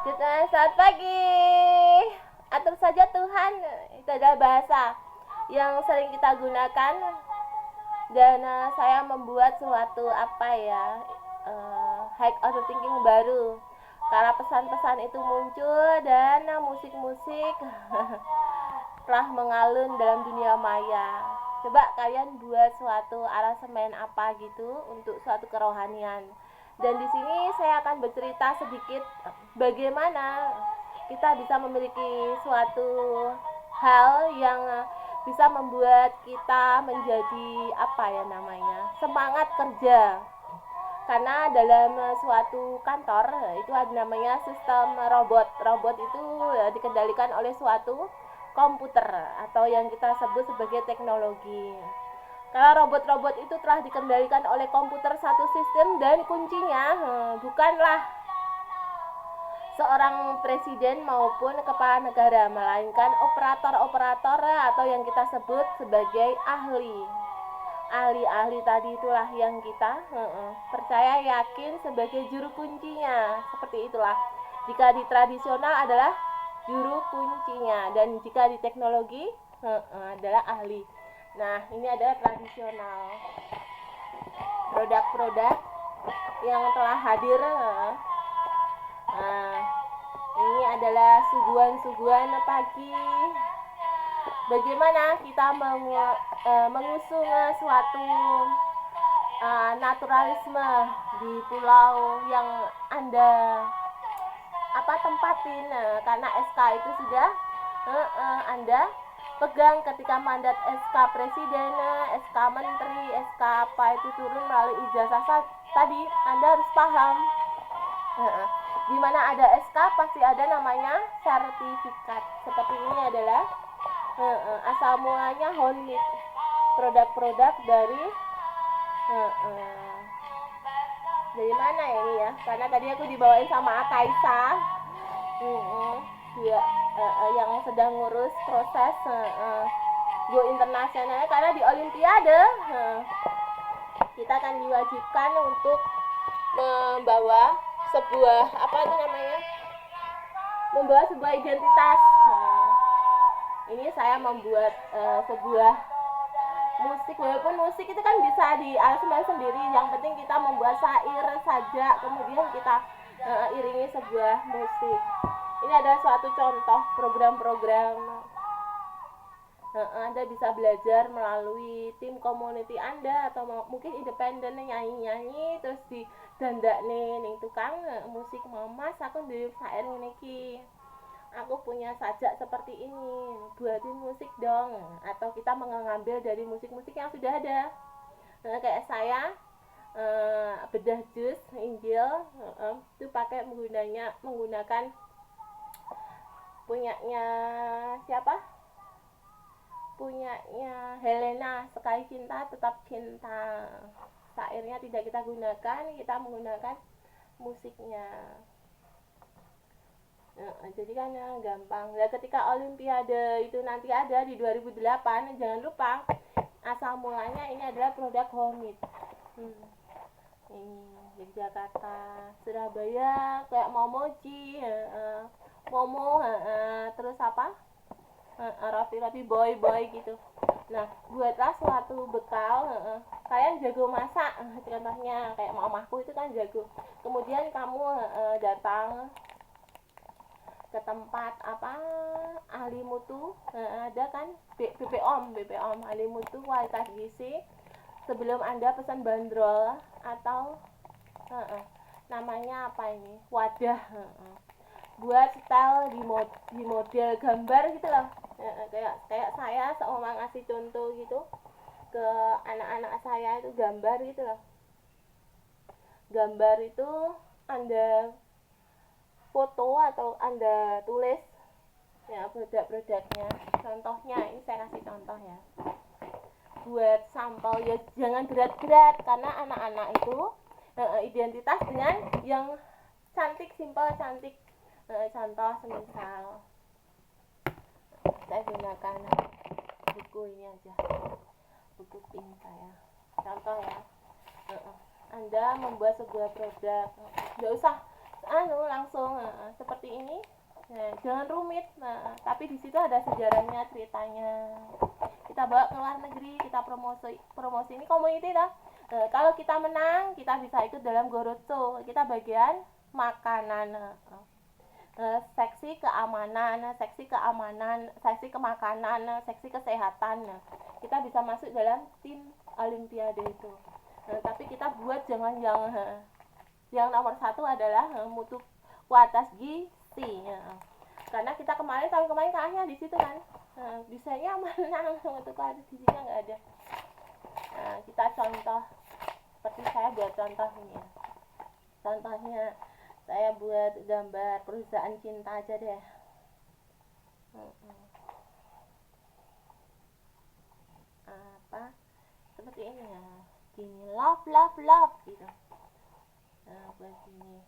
Selamat pagi. Atur saja Tuhan. Itu adalah bahasa yang sering kita gunakan. Dan saya membuat suatu hack overthinking baru. Karena pesan-pesan itu muncul dan musik-musik telah mengalun dalam dunia maya. Coba kalian buat suatu aransemen apa gitu untuk suatu kerohanian. Dan di sini saya akan bercerita sedikit bagaimana kita bisa memiliki suatu hal yang bisa membuat kita menjadi semangat kerja. Karena dalam suatu kantor itu ada namanya sistem robot. Robot itu dikendalikan oleh suatu komputer atau yang kita sebut sebagai teknologi. Karena robot-robot itu telah dikendalikan oleh komputer satu sistem dan kuncinya bukanlah seorang presiden maupun kepala negara, melainkan operator-operator atau yang kita sebut sebagai ahli. Ahli-ahli tadi itulah yang kita percaya yakin sebagai juru kuncinya. Seperti itulah. Jika di tradisional adalah juru kuncinya dan jika di teknologi adalah ahli. Nah, ini adalah tradisional. Produk-produk yang telah hadir. Nah, ini adalah suguhan-suguhan pagi. Bagaimana kita mengusung suatu naturalisme di pulau yang Anda tempatin, karena SK itu sudah Anda pegang ketika mandat SK Presiden, SK Menteri, SK apa itu turun melalui ijazah tadi. Anda harus paham di mana ada SK pasti ada namanya sertifikat. Seperti ini adalah asal mulanya Honit, produk-produk dari mana ini ya, karena tadi aku dibawain sama Akaisa dia yang sedang ngurus proses go internasionalnya. Karena di Olimpiade kita akan diwajibkan untuk membawa sebuah identitas. Ini saya membuat sebuah musik, walaupun musik itu kan bisa di aransemen sendiri, yang penting kita membuat syair saja kemudian kita iringi sebuah musik. Ini adalah suatu contoh program-program. Anda bisa belajar melalui tim community Anda atau mungkin independen nyanyi-nyanyi terus didandakne ning tukang musik, Mas aku duwe syair ngene iki. Aku punya sajak seperti ini, buatin musik dong. Atau kita mengambil dari musik-musik yang sudah ada. Kayak saya bedah jus Injil itu menggunakan punyanya siapa? Punyanya Helena, Sekali Cinta Tetap Cinta. Syairnya tidak kita gunakan, kita menggunakan musiknya. Jadi kan gampang. Nah, ketika Olimpiade itu nanti ada di 2008, jangan lupa asal mulanya ini adalah produk Honit. Ini Jakarta, Surabaya, kayak Momoji, Momo, terus Roti boy gitu. Nah, buatlah suatu bekal. Kalian jago masak, contohnya kayak mamaku itu kan jago. Kemudian kamu datang ke tempat ahli mutu, ada kan BPOM ahli mutu kualitas gizi. Sebelum Anda pesan bandrol atau namanya wadah, buat style di model gambar gitu loh. Kayak saya seumpama ngasih contoh gitu ke anak-anak saya itu gambar gitu loh. Gambar itu Anda foto atau Anda tulis ya produk-produknya. Contohnya ini saya kasih contoh ya. Buat sampel ya jangan berat-berat, karena anak-anak itu identitas dengan yang cantik, simpel, cantik. Contoh semisal saya gunakan buku ini aja, buku pink saya. Contoh ya, Anda membuat sebuah produk, nggak usah langsung seperti ini. Nah, jangan rumit. Nah, tapi di situ ada sejarahnya, ceritanya. Kita bawa ke luar negeri, kita promosi ini community dah. Nah, kalau kita menang, kita bisa ikut dalam Gorotso. Kita bagian makanan. Seksi keamanan, seksi kemakanan, seksi kesehatan. Kita bisa masuk dalam tim Olimpiade itu. Tapi kita buat jangan yang nomor satu adalah mutu kualitas gizi. Karena kita tahun kemarin kalah di situ kan. Bisanya menang, mutu kualitas gizinya nggak ada. Kita contoh seperti saya buat contoh ini ya. Contohnya saya buat gambar perusahaan cinta aja deh. Apa seperti ini ya, gini, love gitu. Nah, buat gini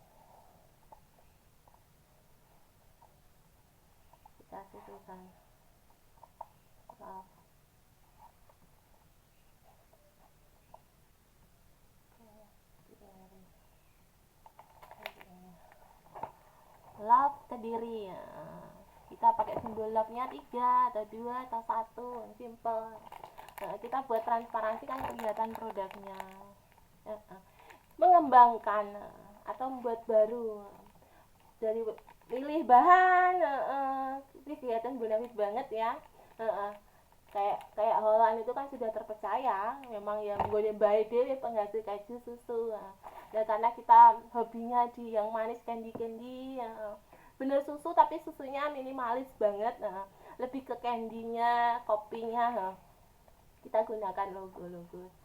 kita tulisan love. Love Kediri ya. Kita pakai simbol love-nya 3 atau 2 atau 1, simple. Kita buat transparansi kan kelihatan produknya. Mengembangkan atau membuat baru dari pilih bahan, ini kelihatan bonafit banget ya. Kayak Holland itu kan sudah terpercaya, memang yang gue baik deh penghasil keju susu. Nah, karena kita hobinya di yang manis candy ya, bener susu tapi susunya minimalis banget. Lebih ke candy-nya, kopinya. Kita gunakan logo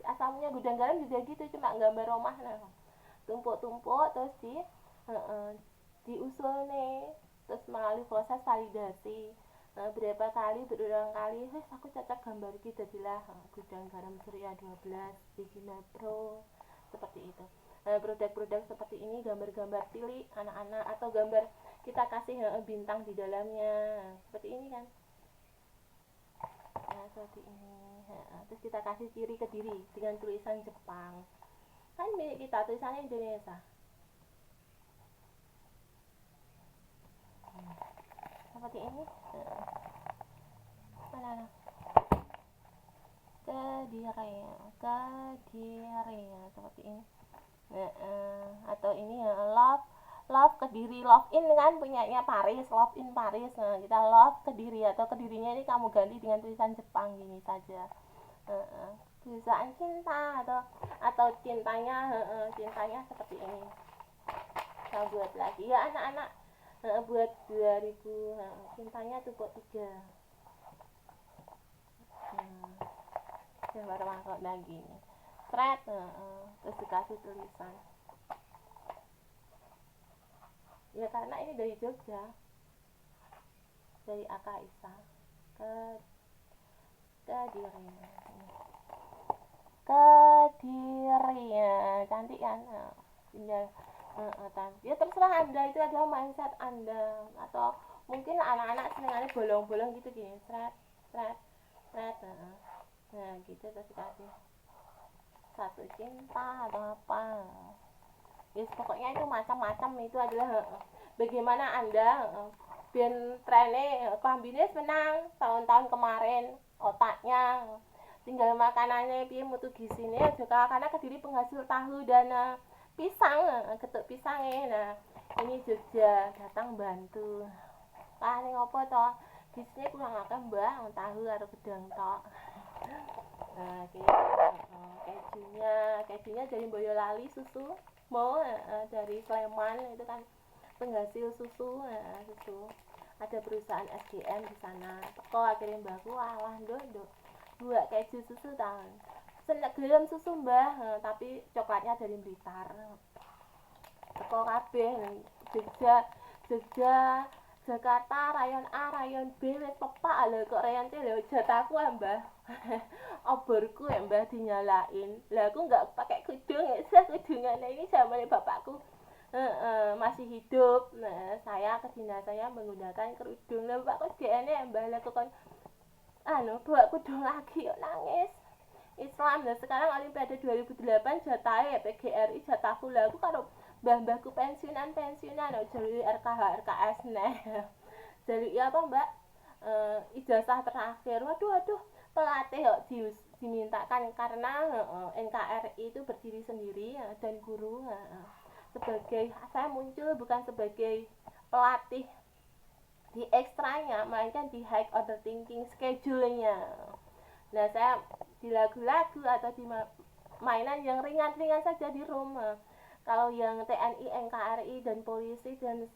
asalnya gudang garam juga gitu, cuma gambar rumah. Tumpuk terus diusul nih, terus melalui proses validasi. Berulang kali aku cocok gambar kita jadilah gudang garam Surya 12 Regina Pro seperti itu. Produk-produk seperti ini, gambar-gambar cilik anak-anak atau gambar kita kasih bintang di dalamnya seperti ini kan. Nah, seperti ini. Terus kita kasih ciri Kediri dengan tulisan Jepang. Kan milik kita, tulisannya Indonesia. Seperti ini. Mana? Kediri seperti ini. Atau ini ya, love Kediri, love in kan punyanya Paris, love in Paris. Nah, kita love Kediri atau Kedirinya ini kamu ganti dengan tulisan Jepang gini saja. Tulisan cinta atau cintanya seperti ini. Kita buat lagi ya anak-anak, buat 2000 cintanya tuh buat 3. Gambar mangkok lagi nih. Thread, terus dikasih tulisan. Ya karena ini dari Jogja, dari Akaisa Kediri ya, cantik kan. Ya terserah Anda, itu adalah mindset Anda, atau mungkin anak-anak senengannya bolong-bolong gitu gini, thread. Nah gitu, terus dikasih satu cinta atau apa. Yes, pokoknya itu macam-macam. Itu adalah bagaimana Anda ben trennya kambingnya menang tahun-tahun kemarin, otaknya tinggal makanannya piye mutu gizinya juga, karena Kediri penghasil tahu dan pisang, getuk pisangnya. Nah ini Jogja datang bantu. Ini ngopo toh gizinya kurang akeh mbah, tahu karo gedang tok. Nah kejunya dari Boyolali, susu mau dari Sleman, itu kan penghasil susu. Ada perusahaan SDM di sana. Teko akhirnya mbahku alah nduk buat keju susu tahun seneng gelem susu mbah, tapi coklatnya dari Blitar. Teko kabeh Jogja Jakarta, rayon A, rayon B, wis pepak lho, kok rayon C lho jatahku mbah. Oborku ya mbah dinyalain. Lah aku nggak pakai kudung ya, kudungannya ini zamannya bapakku masih hidup. Nah saya kedinasannya menggunakan kerudung. Lah bapakku GN ya mbah, lah kok bawa kudung lagi yuk nangis. Islam. Nah sekarang Olimpiade 2008 jatahnya ya PGRI jatahku. Lah aku karo mbah-mbahku pensiunan jalur RKH RKS neh. Jalur ya apa mbak, ijazah terakhir. Waduh pelatih kok dimintakan karena NKRI itu berdiri sendiri dan guru sebagai, saya muncul bukan sebagai pelatih di ekstranya, melainkan di high order thinking schedule-nya. Nah saya di lagu-lagu atau di mainan yang ringan-ringan saja di rumah. Kalau yang TNI, NKRI dan polisi dan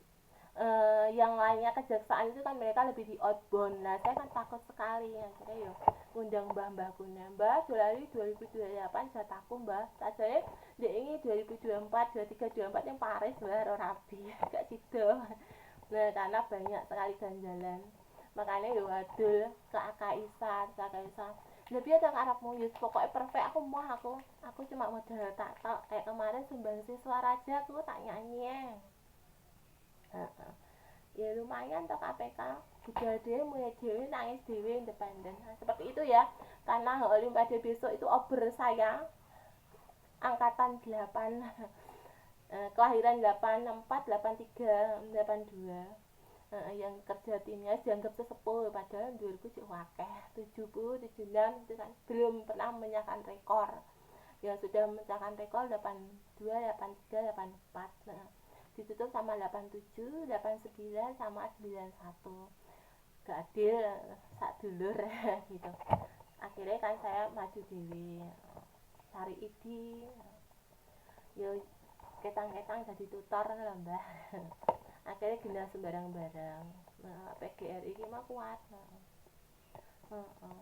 yang lainnya kejaksaan itu kan mereka lebih di outbound. Nah saya kan takut sekali ya, akhirnya yo undang mbah-mbahku, mbah Julali 2028 jatahku mbah, sajane dia ini 2024 23 24 yang Paris mbah rabi gak sido. Nah karena banyak sekali ganjalan, makanya yo adul ke Akaisan lebih ada arabmu yus pokoknya perfect, aku cuma modal tak tok kayak kemarin sumbang siswa raja aku tak nyanyi ya lumayan toh KPK budal dhewe mulai dhewe nangis dhewe independen. Nah, seperti itu ya, karena olimpiade besok itu ober saya angkatan 8 kelahiran 84 83 82 yang kerja timnya dianggap sesepuh padahal dulurku cek wakeh 70 76 itu kan belum pernah memecahkan rekor, yang sudah memecahkan rekor 82 83 84. Nah ditutup sama 87 89 sama 91, gak adil sak dulur gitu. Akhirnya kan saya maju dewi cari ide yo ketang-ketang jadi tutor lah mbah. Akhirnya gina sembarang-barang. Nah, PGRI ini mah kuat.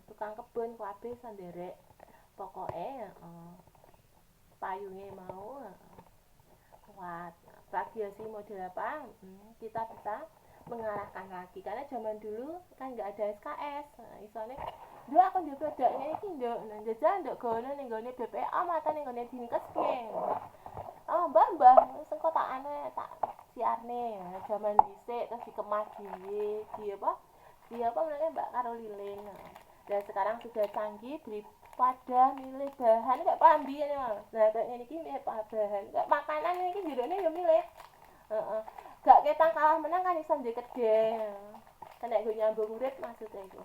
Tukang kebun kuabe sanderek. Pokoknya payungnya mau kuat. Radiasi model apa? Kita bisa mengarahkan lagi. Karena zaman dulu kan nggak ada SKS. Nah, misalnya, dulu aku juga produknya ini ndok. Nah, jajan ndok gono ning gone BPA mata ning gone Dinkes piye. Mbah, sengkotakane tak siarne zaman dhisik terus dikemas dhewe di apa namanya Mbak karo lilin. Dan sekarang sudah canggih daripada milih bahan gak paham biyen ya. Nah kayak ngene iki milih bahan gak makanan iki jerone yo milih gak ketang kalah menang kan iso ndek gede kena gue nyambung urip maksudnya itu.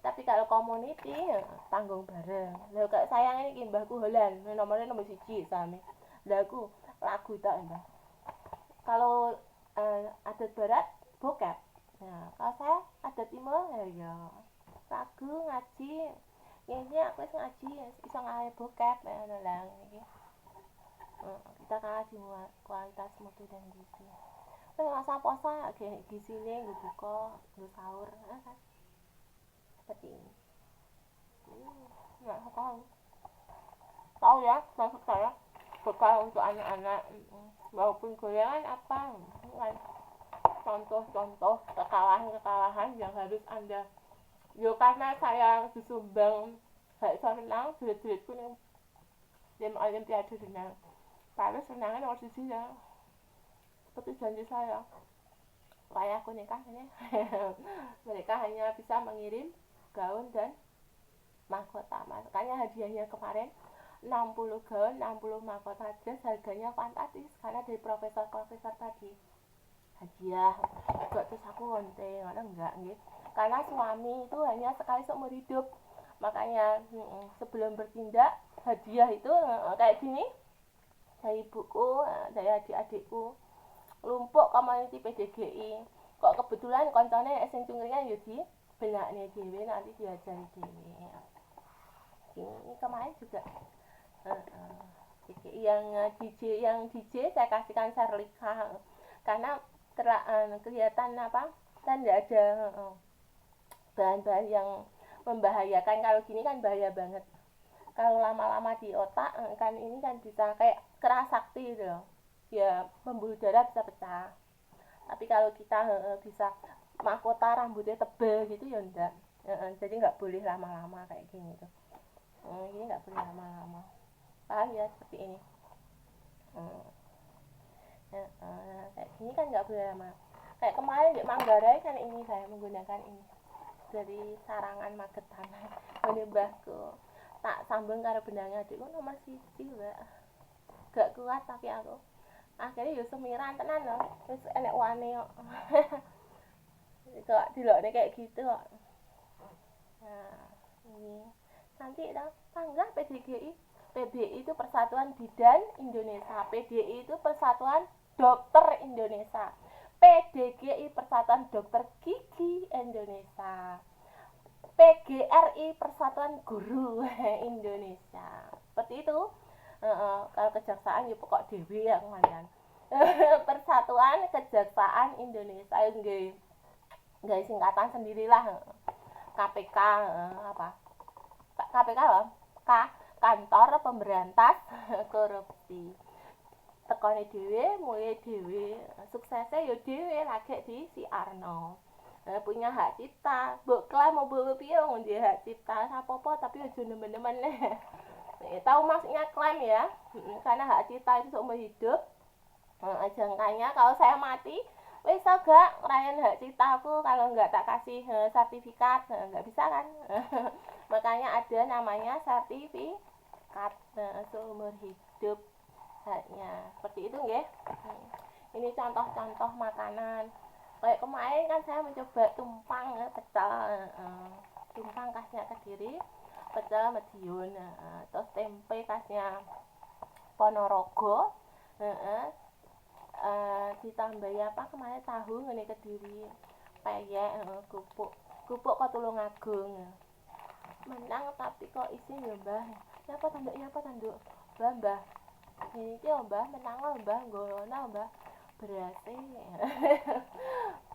Tapi kalau community tanggung bareng. Lha kayak sayang ini mbahku Holland nomornya nomor 1 sami. Lah aku lagu tak mbah. Kalau adat barat bokep. Nah, kalau saya adat timur ya lagu ngaji. Ini aku ngaji iso ngae bokep ngono lah iki. Kita kalah di kualitas mutu dan gizi. Terus masa puasa gizine nggo buka, nggo sahur kan. Seperti ini. Nggak tahu ya, maksud saya bekal untuk anak-anak maupun goyangan apa kan contoh-contoh kekalahan yang harus Anda karena saya disumbang gak iso renang duit-duitku ning tim olimpiade renang Paris renangnya nomor 1 ya seperti janji saya kayak aku nikah ini mereka hanya bisa mengirim gaun dan mahkota. Makanya hadiahnya kemarin 60 gaun, 60 mahkota jas harganya fantastis karena dari profesor-profesor tadi. Hadiah. Kok terus aku ngonte, enggak nggih. Karena suami itu hanya sekali seumur hidup. Makanya sebelum bertindak, hadiah itu kayak gini. Dari ibuku, dari adik-adikku. Lumpuk community PDGI. Kok kebetulan koncone sing cungkringan yo di benakne dhewe nanti diajari dhewe. Ini kemarin juga yang DJ saya kasihkan Serlika karena kelihatan apa kan tidak ada bahan-bahan yang membahayakan. Kalau gini kan bahaya banget kalau lama-lama di otak kan ini kan bisa kayak keras sakti gitu loh ya, pembuluh darah bisa pecah. Tapi kalau kita bisa mahkota rambutnya tebal gitu ya enggak, jadi nggak boleh lama-lama kayak gini tuh. Ini nggak boleh lama-lama, paham ya seperti ini. Kayak gini kan nggak boleh lama. Kayak kemarin di Manggarai kan ini saya menggunakan ini dari sarangan Magetan. Ini mbahku tak sambung karo benangnya adikku nomor 1 mbak. gak kuat tapi aku akhirnya yo semiran tenan loh, wis enek wane kok. Kok dilokne kayak gitu kok. Nah, ini cantik dong. Panggah PDGI. PBI itu Persatuan Bidan Indonesia. PDI itu Persatuan Dokter Indonesia. PDGI Persatuan Dokter Gigi Indonesia. PGRI Persatuan Guru Indonesia. Seperti itu. Kalau kejaksaan ya pokok dewi ya kemana. Persatuan Kejaksaan Indonesia nggak singkatan sendirilah. KPK apa? KPK apa? Kantor Pemberantas Korupsi. Tekone dhewe, mulai dhewe, suksesnya ya dhewe lagi di si Arno. Punya hak cipta, mbok klaim mau bawa piye wong dia hak cipta, apa-apa tapi aja nemen-nemen. Tahu maksudnya klaim ya? Karena hak cipta itu seumur hidup. Jangkanya kalau saya mati, wis gak ngerayain hak ciptaku kalau nggak tak kasih sertifikat, nggak bisa kan. Makanya ada namanya sertifikat seumur hidup haknya. Seperti itu nggih. Ini contoh-contoh makanan. Kayak kemarin kan saya mencoba tumpang pecel. Tumpang khasnya Kediri, pecel Madiun. Terus tempe khasnya Ponorogo. Ditambahi apa kemarin tahu ngene Kediri, peyek, kupuk kok Tulungagung. Menang tapi kok isi ya mbah. Nyapa tanduk mbah. Ini ki mbah menang mbah nggono mbah. Berase.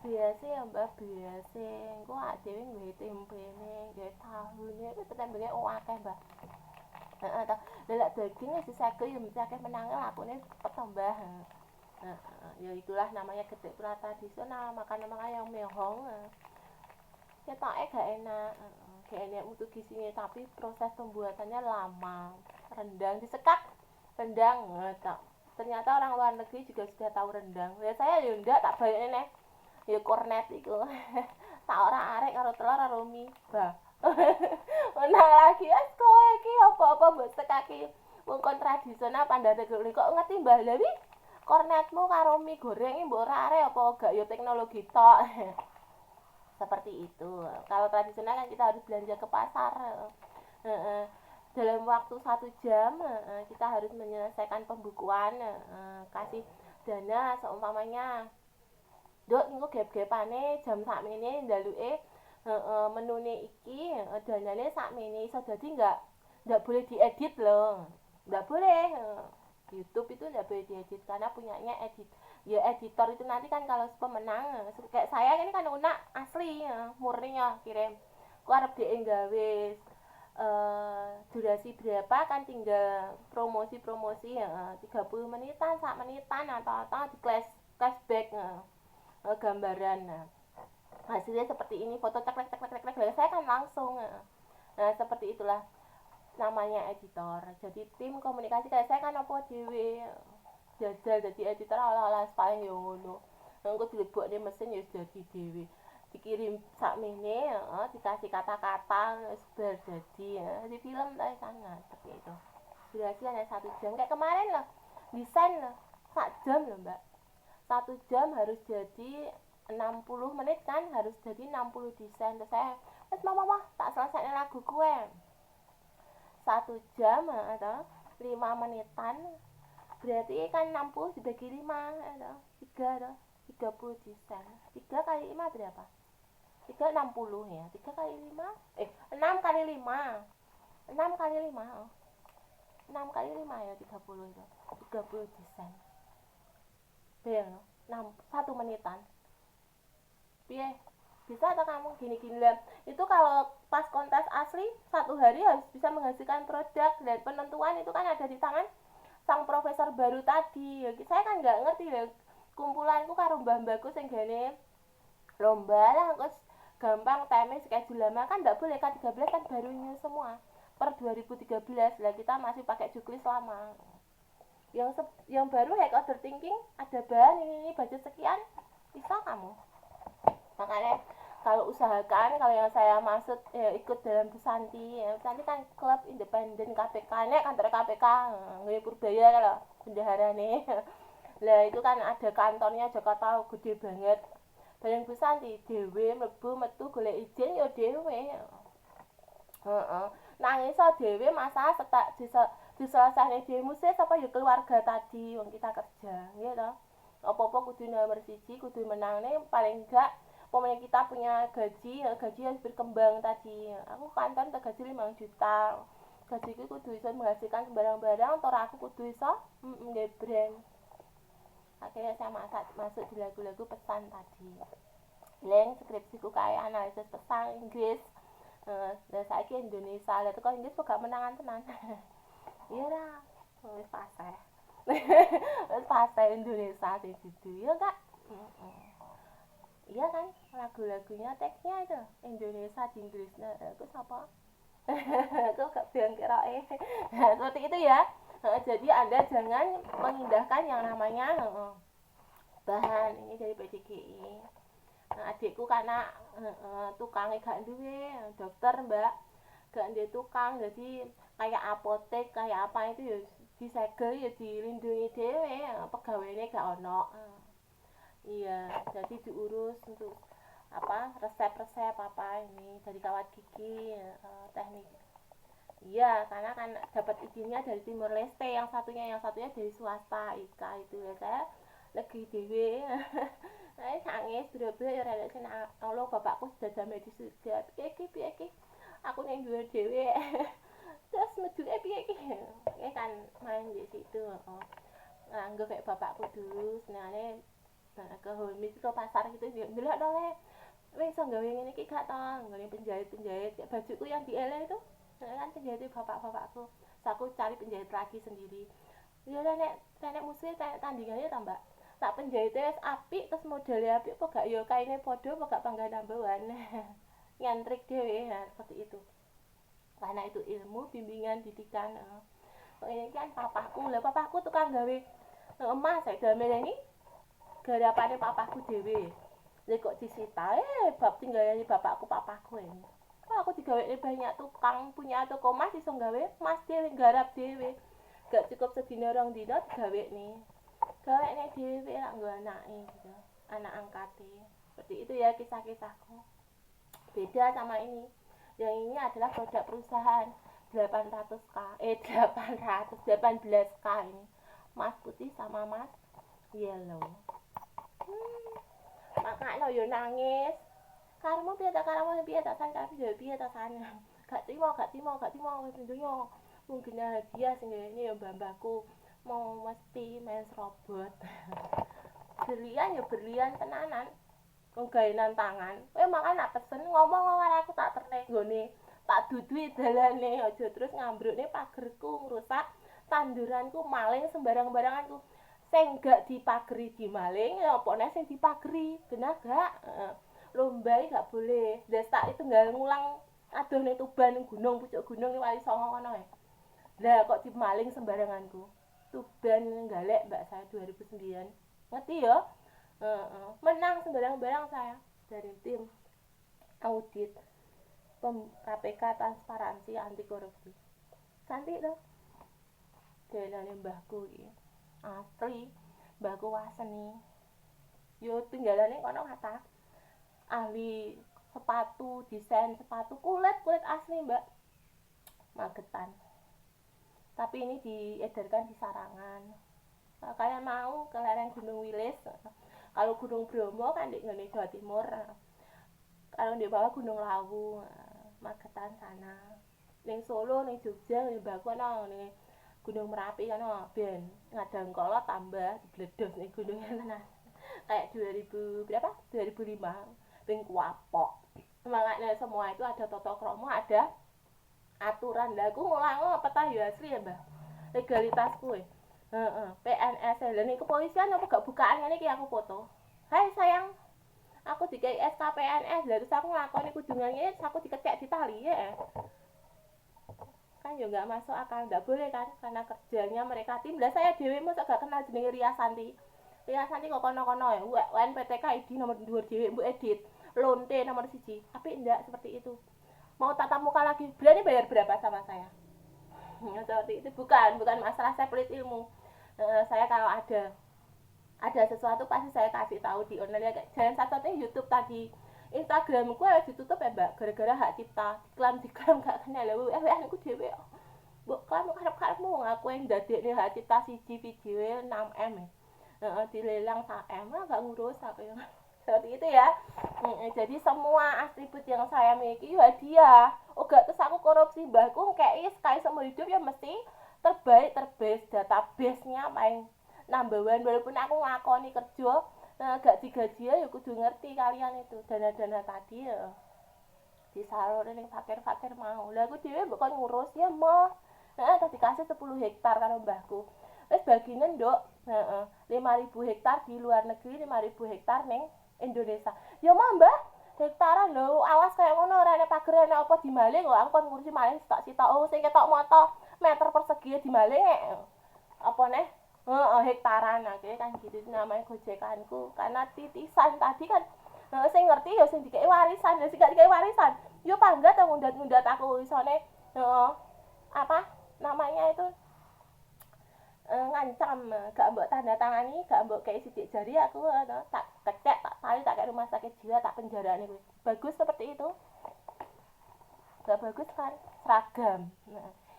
Biasa ya mbah biasa. Engko ak dhewe nggawe tempene, nggawe tahune, kuwi tembenge akeh mbah. Lelak daging wis disegel ya mesti akeh menange lakune petambah. Ya itulah namanya gedek pura tradisional, makan ayam mehong. Ketoknya gak enak, gak enak mutu gizinya, tapi proses pembuatannya lama. Rendang disekak, rendang ternyata orang luar negeri juga sudah tahu rendang. Ya saya ya ndak tak bayangin nih, ya kornet itu. Tak orang arek karo telur karo mie, bah. Menang lagi es kowe iki apa-apa mbok sekaki wong tradisional pandane kok ngerti Mbah Lawi. Kornetmu karo mie goreng iki mbok ora arek apa gak ya teknologi tok. Seperti itu. Kalau tradisional kan kita harus belanja ke pasar. Dalam waktu 1 jam kita harus menyelesaikan pembukuan, kasih dana seumpamanya Dok niku gep-gepane jam sakmene ndaluke menune iki danane sakmene iso dadi enggak boleh diedit loh. Enggak boleh. YouTube itu enggak boleh diedit karena punyanya editor itu nanti kan kalau pemenang kayak saya ini kan unak asli murninya kirim aku harap dia gawe durasi berapa kan tinggal promosi 30 menitan 1 menitan atau di flashback gambaran hasilnya seperti ini, foto ceklek saya kan langsung seperti itulah namanya editor. Jadi tim komunikasi kayak saya kan apa dhewe jajal jadi editor ala-ala paling yo ngono. Engko dilebokne mesin ya jadi dhewe. Dikirim sakmene, dikasih kata-kata wis bar jadi. Di film ta kan seperti itu. Durasi hanya 1 jam. Kayak kemarin loh, desain loh 1 jam loh, Mbak. 1 jam harus jadi 60 menit kan, harus jadi 60 desain. Terus saya, "Wes mama, tak selesaiin lagu kue." 1 jam atau 5 menitan berarti kan 60 dibagi 5 atau 3 atau 30 desain. 3 kali 5 berapa? 3 60 ya. 3 kali 5 6 kali 5 6 kali 5 6 kali 5 ya 30 itu 30 desain. Bayang 1 menitan piye bisa atau kamu gini-gini lah. Itu kalau pas kontes asli 1 hari harus bisa menghasilkan produk dan penentuan itu kan ada di tangan sang profesor baru tadi. Saya kan nggak ngerti ya kumpulanku karo mbah-mbahku sing gene lomba lah terus gampang time schedule lama kan nggak boleh K13 kan baru new semua per 2013 lah kita masih pakai juklis lama. Yang baru hack order thinking ada bahan ini budget sekian bisa kamu. Makanya kalau usahakan kalau yang saya maksud ikut dalam Besanti kan klub independen KPK nek kantor KPK nggih Purbaya kalau bendahara nih. Lah itu kan ada kantornya Jakarta gede banget. Bareng Bu Santi dhewe mlebu metu golek izin ya dhewe. Heeh. Nangis dhewe masalah setak diselesaikan dhewe mesti sapa ya keluarga tadi wong kita kerja, nggih to. Apa-apa kudu nomor siji, kudu menangne paling enggak pokoknya kita punya gaji, gaji harus berkembang tadi. Aku kantor tak gaji 5 juta. Gajiku kudu iso menghasilkan barang-barang, ora aku kudu iso nggih brand. Akhirnya saya masuk di lagu-lagu pesan tadi. Leng skripsiku kayak analisis pesan Inggris. Dan saiki Indonesia, lah teko Inggris kok gak menangan tenan. Iya lah, wis paseh. Wis paseh Indonesia sing dudu, ya Kak. Iya kan, lagu-lagunya teksnya itu Indonesia di Inggris. Nah, itu siapa? Aku gak bilang kira seperti itu ya. Jadi Anda jangan mengindahkan yang namanya bahan ini dari PDGI. Adikku karena tukangnya gak duwe, dokter mbak, gak duwe tukang, jadi kayak apotek kayak apa itu ya disegel ya dilindungi dewe, pegawainya gak ono. Iya, jadi diurus untuk apa resep-resep apa ini dari kawat gigi, teknik. Iya, karena kan dapat izinnya dari Timor Leste, yang satunya dari swasta IKA itu ya saya lagi dewe. Saya nangis berapa ya rada sing Allah bapakku sudah damai di surga. Piye iki? Aku ning duwe dewe. Terus meduke piye iki? Ya kan main di situ. Nganggo kayak bapakku dulu senengane ke Homis ke pasar gitu ndelok to le. Wis iso gawe ngene iki gak to? Nggone penjahit bajuku yang diele itu kan penjahit bapak-bapakku. Terus aku cari penjahit lagi sendiri. Ya nek musuhe tandingannya ta, Mbak. Tak penjahitnya wis apik terus modelnya apik apa gak ya kaine padha apa gak pangga tambahan. Nyantrik dhewe seperti itu. Karena itu ilmu bimbingan didikan. Ini kan papaku. Lah papaku tukang gawe emas saya damel ini garapane papaku dhewe. Lha kok disita bab tinggalane bapakku papaku ini. Kok aku digawekne banyak tukang punya toko emas iso gawe emas dhewe garap dhewe. Gak cukup sedina rong dina digawekne. Gawekne dhewe lak nggo anake gitu. Anak angkate. Seperti itu ya kisah-kisahku. Beda sama ini. Yang ini adalah produk perusahaan 800k 18k ini. Mas putih sama mas yellow. Makanya yo nangis. Karemu piye tak san tapi yo piye tak san. Gak trimo pintunya. Mungkin hadiah sing ngene ya mbah-mbahku mau mesti main robot. Berlian tenanan. Wong gawean tangan. Kowe makan nak pesen ngomong karo aku tak terne nggone. Tak dudui dalane aja terus ngambrukne pagerku ngrusak tanduranku maling sembarang-baranganku. Sing gak dipageri dimaling ya apa nek sing dipageri genah gak lomba gak boleh. Desa itu tunggal ngulang adohne Tuban gunung pucuk gunung Wali Songo kono ya. Lah kok dimaling sembaranganku. Tuban galek mbak saya 2009. Ngerti ya? Menang sembarang-barang saya dari tim audit KPK transparansi anti korupsi. Cantik tuh. Dalane mbahku iki. Asli mbahku waseni. Yo tinggalane kono kata ahli sepatu, desain sepatu kulit asli, Mbak. Magetan. Tapi ini diedarkan di Sarangan. Nah, kalian mau ke lereng Gunung Wilis? Kalau Gunung Bromo kan di Jawa Timur. Kalau di bawah Gunung Lawu, Magetan sana. Ning Solo, ning Jogja, ning Baku ning Gunung Merapi kan ben ngadang kala tambah digledos ning gunungnya tenan. Kayak 2005 ping kuapok. Makanya semua itu ada tata krama, ada aturan. Lah aku ngulang apa ta ya asli ya, Mbah. Legalitasku PNS lha ning kepolisian apa gak bukaan ngene iki aku foto. Hai sayang, aku dikai SK PNS, lha terus aku nglakoni kudungannya aku dikecek di tali ya. Kan ya nggak masuk akal, nggak boleh kan karena kerjanya mereka tim. Lah saya dhewe mosok gak kenal jenenge Ria Santi kok kono-kono ya UNPTK ID nomor 2 dhewe mbok edit lonte nomor 1 tapi enggak seperti itu. Mau tatap muka lagi berani bayar berapa sama saya? Seperti itu bukan masalah saya pelit ilmu. Saya kalau ada sesuatu pasti saya kasih tahu di online ya. Jangan satu-satunya YouTube tadi. Instagramku harus ditutup ya Mbak, gara-gara hak cipta. Diklam gak kenal lho, aku dhewe. Mbok kamu karep-karepmu aku yang dadekne hak cipta siji video 6M. Dilelang 1M gak ngurus aku yang seperti itu ya. Jadi semua atribut yang saya miliki ya hadiah. Gak terus aku korupsi, mbahku kayak sekali seumur hidup ya mesti terbaik database-nya main nambahan, walaupun aku ngakoni kerja gak digaji ya kudu ngerti kalian itu dana-dana tadi ya disalurkan yang fakir-fakir mau. Lah aku dhewe bukan ngurus ya mah. Tadi dikasih 10 hektar karo mbahku. Wis bagine nduk, 5.000 hektar di luar negeri, 5.000 hektar ning Indonesia. Ya mah Mbah, hektaran lho, awas kayak ngono ora ana pager ana apa dimaling kok aku kon ngurusi maling sitok-sitok. Sing ketok moto meter persegi dimaling apa neh hektaran akhirnya kan gitu namanya gojekanku karena titisan tadi kan sing ngerti ya sing dikei warisan ya sing gak dikei warisan yo panggat ngundat-ngundat aku isone apa namanya itu ngancam gak mbok tanda tangani gak mbok kei sidik jari aku tak kecek tak tali tak kayak rumah sakit jiwa tak penjaraan itu bagus seperti itu gak bagus kan seragam.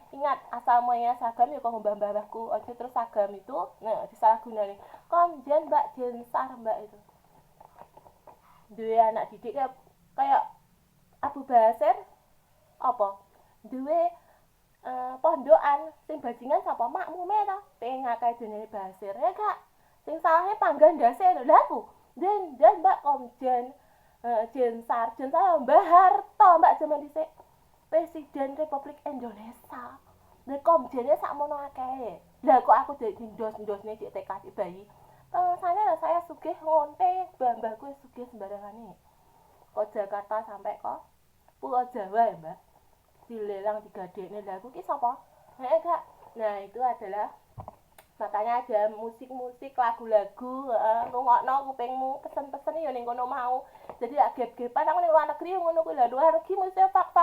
Ingat asal mulanya seragam ya kok mbah-mbahku aja terus seragam itu disalahgunani komjen Mbak Jensar Mbak itu duwe anak didik kayak Abu Basir apa duwe pondokan sing bajingan sapa makmume ta pengen ngakae jenenge Basir ya Kak sing salahnya panggan ndase lho aku dan Mbak komjen Jensar Mbah Harto Mbak zaman dhisik Presiden Republik Indonesia. Nek komjennya sakmono akeh. Lah kok aku dadi ndos-ndosne cek TK bayi. Sana saya sugih ngonte, mbah-mbahku sugih sembarangane. Kok Jakarta sampai kok Pulau Jawa ya, Mbak. Dilelang digadekne. Lah aku ki sapa? Kak. Nah, itu adalah makanya ada musik-musik lagu-lagu ngrungokno kupingmu pesen-pesen ya ning kono mau jadi gak gep-gepan aku ning luar negeri ngono kuwi lha luar negeri mesti fak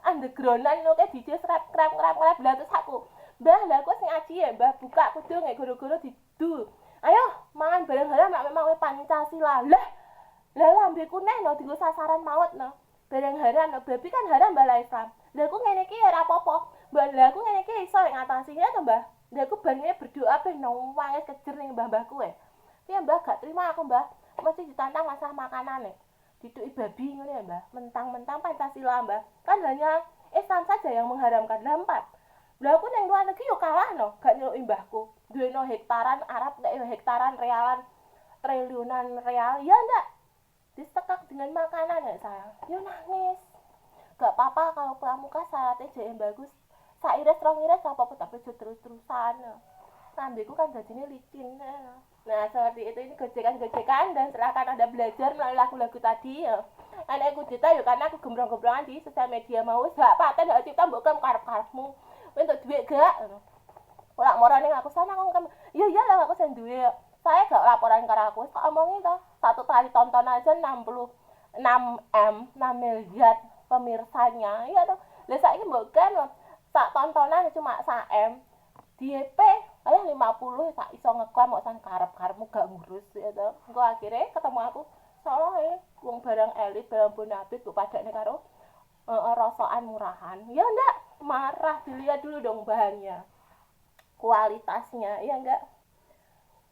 undergroundan lho kayak DJ rap krap lah terus aku mbah lah aku sing ngaji ya mbah buka kudu ngek goro-goro didu ayo mangan bareng haram nek memang Pancasila lah lambeku neh no dienggo sasaran maut no bareng haram no babi kan haram bala Islam lha aku ngene iki ya ora apa-apa mbah lha aku ngene iki iso ngatasinya to mbah. Lah aku bangunnya berdoa ben nang wange kejer ning mbah-mbahku Tapi mbah gak terima aku mbah. Mesti ditantang masalah makanan Dituki babi ngono ya mbah. Mentang-mentang Pancasila mbah. Kan hanya Islam saja yang mengharamkan lampat. Lah aku ning luar negeri yo kalah no, gak nyeluki mbahku. Duweno hektaran Arab nek hektaran realan triliunan real. Ya ndak. Disekak dengan makanan ya sayang. Yo nangis. Gak apa-apa kalau pramuka syaratnya jadi bagus. Sairas rong iras apa-apa tapi terus-terusan nambeku kan jadinya licin nah seperti itu ini gojekan-gojekan dan silahkan Anda belajar melalui lagu-lagu tadi anak kudeta ya karena aku gembrong-gembrongan di sosial media mau gak paten gak cipta mbok karep-karepmu untuk duit gak ora moro ning aku sana aku ya iyalah aku sing duwe saya gak laporan karo aku kok omongin to satu kali tonton aja 66 6 miliar pemirsanya iya toh lha saiki mbok kan sak tontonan cuma 1M DP alah 50 sak iso ngeklaim kok sang karep-karepmu gak ngurus ya to engko akhirnya ketemu aku soalnya wong barang elit barang bonabit kok padane karo rosokan murahan ya ndak marah dilihat dulu dong bahannya kualitasnya ya enggak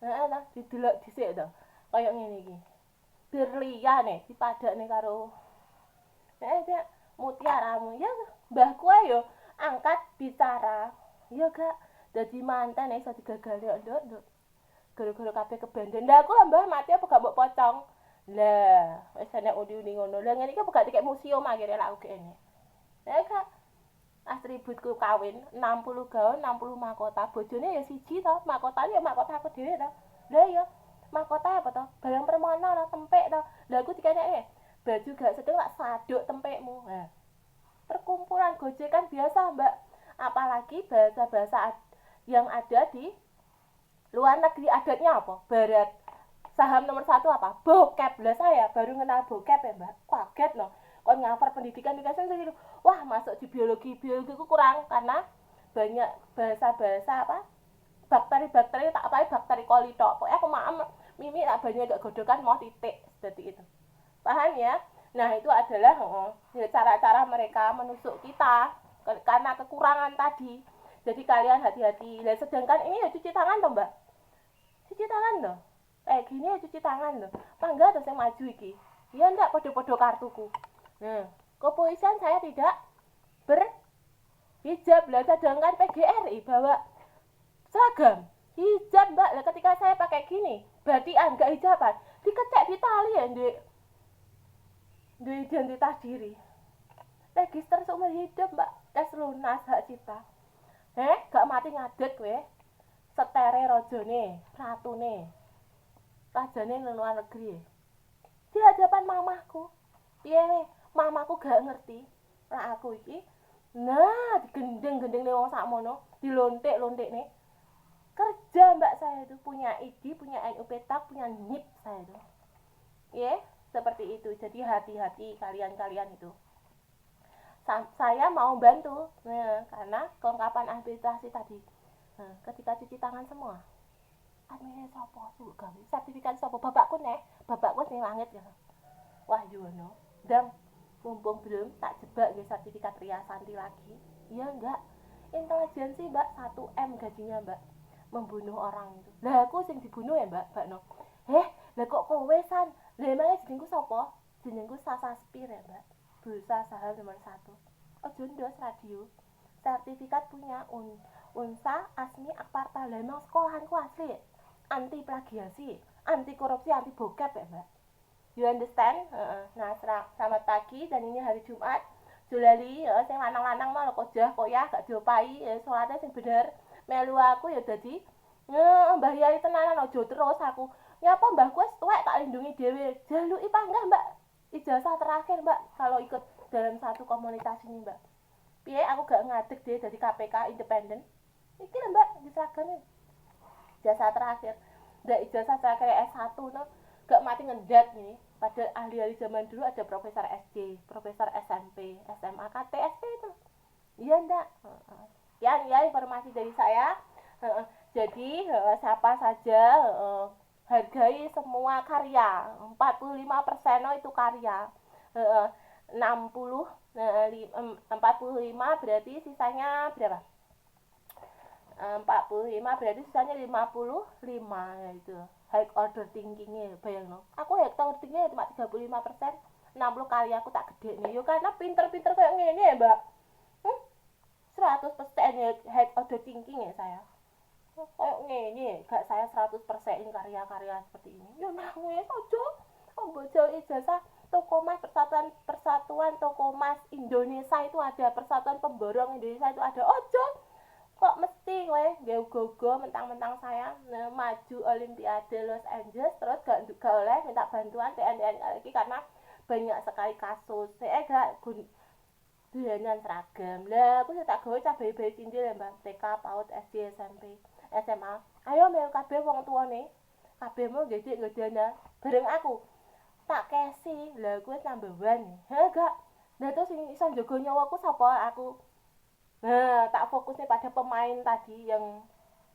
nah didelok dhisik to kaya ngene iki berlian dipadakne karo mutiaramu ya mbahku yo angkat bicara ya gak dadi mantan iso digagali nduk gara-gara kabeh kebenden lha aku mbah mati apa gak mbok pocong lah wis ana uni-uni ngono lha ngene iki apa gak dikek museum akhirnya lak kene ya gak atributku kawin 60 gaun 60 mahkota bojone ya siji to mahkotane ya mahkota aku dhewe to lha ya mahkota apa to barang permana tempek to lha aku dikene baju gak sedeng lak saduk tempekmu perkumpulan gojekan biasa mbak apalagi bahasa-bahasa yang ada di luar negeri adatnya apa barat saham nomor 1 apa bokep lah saya baru kenal bokep ya mbak kaget loh kon ngafar pendidikan dikasih gitu wah masuk di biologi ku kurang karena banyak bahasa-bahasa apa bakteri tak apa bakteri coli tok. Pokoknya aku mimi tak banyu agak godokan mau titik seperti itu. Paham ya? Nah, itu adalah cara-cara mereka menusuk kita karena kekurangan tadi. Jadi kalian hati-hati. Nah, sedangkan ini ya cuci tangan toh, Mbak. Cuci tangan loh. Gini ya cuci tangan loh. Pangga terus yang maju iki. Ya enggak podo-podo kartuku. Nah, kepolisian saya tidak berhijab lah, sedangkan PGRI bawa seragam hijab, Mbak. Lah ketika saya pakai gini, berarti enggak hijaban, dikecek di tali ya, di identitas diri. Register seumur hidup, Mbak. Tes lunas hak cipta. Gak mati ngadet kowe. Setere rajane, ratune. Rajane nang luar negeri. Di hadapan mamahku. Piye mamaku gak ngerti. Lah aku iki nah digendeng-gendeng nih wong sakmono, dilontek-lontek nih. Kerja Mbak saya itu punya ID, punya NUP tak, punya NIP saya itu. Ya, seperti itu. Jadi hati-hati kalian-kalian itu. Saya mau bantu, nah, karena kelengkapan administrasi tadi. Nah, ketika cuci tangan semua, adminnya sopo sih gawe sertifikat sopo bapakku sing langit ya. Wah Yono, dan mumpung belum tak jebak nggih sertifikat Ria Santi lagi. Iya enggak? Intelijensi Mbak 1 M gajinya Mbak. Membunuh orang itu. Lah aku sing dibunuh ya Mbak, Mbak No. Lah kok kowe san? Lah emangnya jenengku sapa? Jenengku Sasa Spir ya Mbak. Bursa saham nomor 1. Ojo ndos radio. Sertifikat punya Unsa Asmi Akparta. Lah emang sekolahanku asli. Anti plagiasi, anti korupsi, anti bokep ya Mbak. You understand? Nah, selamat pagi dan ini hari Jumat. Julali, sing lanang-lanang mah kojah koyah gak diopahi, salate sing bener. Melu aku ya dadi Mbah Yai tenanan aja terus aku. Nyapa mbahku wis tuwek tak lindungi dhewe. Jaluki panggah, Mbak. Ijazah terakhir, Mbak, kalau ikut dalam satu komunitas ini, Mbak. Piye aku gak ngadeg deh dari KPK independen. Iki lho, Mbak, diseragane. Ijazah terakhir. Ndak ijazah terakhir S1 no. Gak mati ngendat nih. Pada ahli-ahli zaman dulu ada profesor SD, profesor SMP, SMA, KTSP itu. Iya enggak? Ya informasi dari saya. Jadi siapa saja hargai semua karya. 45% itu karya. 45 berarti sisanya berapa? 45 berarti sisanya 55 ya itu. High order thinkingnya bayang no. Aku high order thinkingnya cuma 35%. 60 kali aku tak gede nih. Yo karena pinter-pinter kayak gini ya, Mbak. 100% ya high order thinking ya saya. Kayak gini, gak saya 100% karya-karya seperti ini. Yo nangis aja. Ombojo ijazah Toko Mas Persatuan Toko Mas Indonesia itu ada, Persatuan Pemborong Indonesia itu ada. Ojo. Kok mesti kowe nggo-go mentang-mentang saya maju Olimpiade Los Angeles terus gak oleh minta bantuan TNI lagi karena banyak sekali kasus. Saya gak dolanan seragam. Lah aku tak gawe cah bayi-bayi cindil ya, Mbak. TK, PAUD, SD, SMP, SMA. Ayo melu kabeh wong tuane. Kabeh mau gede dana bareng aku. Tak kesi. Lah aku wis number 1. Gak. Lah terus sing iso njogo nyawaku sapa? Aku. Nah, tak fokusnya pada pemain tadi yang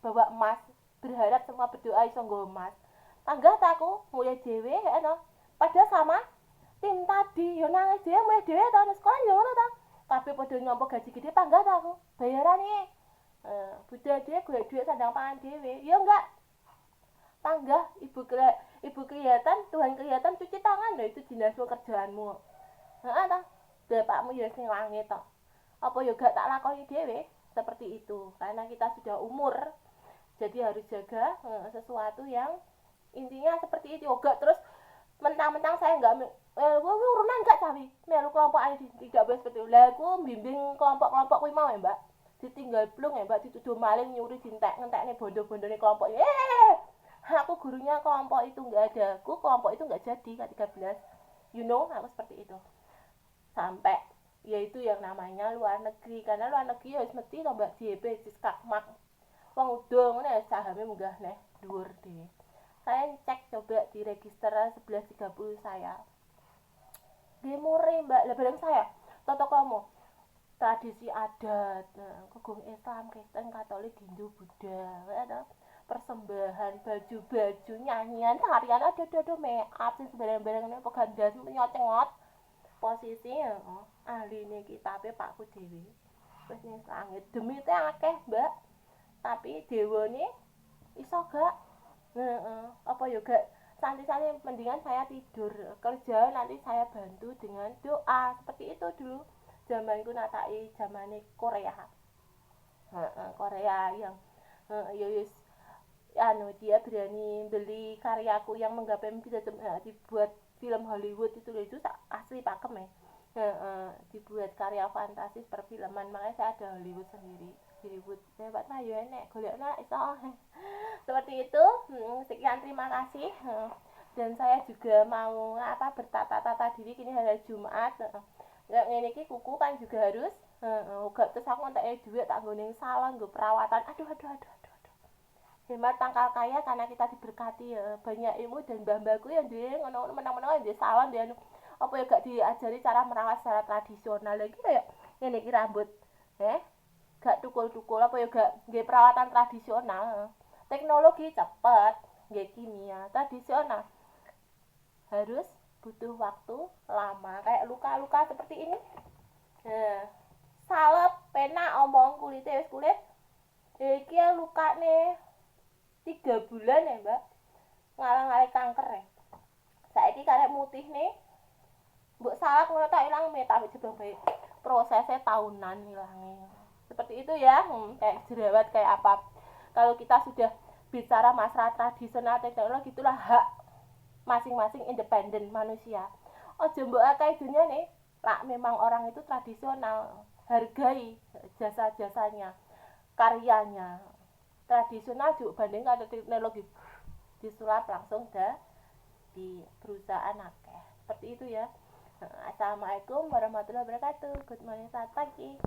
bawa emas, berharap semua berdoa iso nggo emas. Tangga aku mulai dhewe no. Padahal sama tim tadi yo nangis dhewe mulai dhewe ta sekolah yo ngono ta. Kabeh padha nyompo gaji gede tangga aku. Bayarane budal dhewe golek duit sandang pangan dhewe. Yo enggak. Tangga ibu kelihatan, Tuhan kelihatan cuci tangan lho itu dinas kerjaanmu. Heeh ta. Bapakmu yo sing langit to. Apa yo gak tak lakoni dhewe seperti itu karena kita sudah umur jadi harus jaga sesuatu yang intinya seperti itu. Gak terus mentang-mentang saya nggak urunan gak cawi melu kelompok ini tidak boleh seperti itu. Lah aku bimbing kelompok-kelompok kuwi mau ya Mbak ditinggal plung ya Mbak dituduh maling nyuri ngentekne bondo-bondone kelompok. Aku gurunya kelompok itu nggak ada, aku kelompok itu nggak jadi K13 aku seperti itu sampai yaitu yang namanya luar negeri karena luar negeri ya mesti to Mbak JP Siskakmak wong udo ngono ya sahamnya munggah neh dhuwur dhewe. Saya cek coba di register 1130 saya. Nggih murih Mbak, lah bareng saya Toto Kromo. tradisi adat, kagum Islam, Kristen, Katolik, Hindu, Buddha, ada persembahan, baju-baju, nyanyian, tarian, ada make up sing barang-barang pegandas nyot-nyot posisi ahli nih kitabe Pakku dhewe wis ning langit demi teh akeh mbak tapi dewane iso gak apa ya gak santai-santai mendingan saya tidur kerja nanti saya bantu dengan doa seperti itu dulu zamanku natai zamane Korea Korea yang ya wis anu dia berani beli karyaku yang menggapai bisa dibuat film Hollywood itu asli pakem ya dibuat karya fantastis perfilman makanya saya ada Hollywood sendiri Hollywood hebat lah ya nek golekna iso seperti itu sekian terima kasih dan saya juga mau bertata-tata diri kini hari Jumat ngene iki kuku kan juga harus gak terus aku entek duit tak nggo ning salon nggo perawatan aduh hemat tangkal kaya karena kita diberkati ya banyak ilmu dan mbah-mbahku yang dia ngono menang-menang di salon dia apa ya gak diajari cara merawat secara tradisional lagi kayak ngene iki rambut gak tukul-tukul apa ya gak nggih perawatan tradisional teknologi cepet nggih kimia tradisional harus butuh waktu lama kayak luka-luka seperti ini salep pena omong kulitnya wis kulit iki luka nih 3 bulan ya mbak ngalang-ngalih kanker ya saiki karek mutih nih mbok salak ngono tak ilang tapi jebang baik prosesnya tahunan hilangnya seperti itu ya kayak jerawat kayak apa kalau kita sudah bicara masalah tradisional teknologi itulah hak masing-masing independen manusia ojo mbok akeh dunia nih lah memang orang itu tradisional hargai jasa-jasanya karyanya tradisional juga bandingkan teknologi disulap langsung di perusahaan akeh seperti itu ya. Assalamualaikum warahmatullahi wabarakatuh. Good morning, selamat pagi.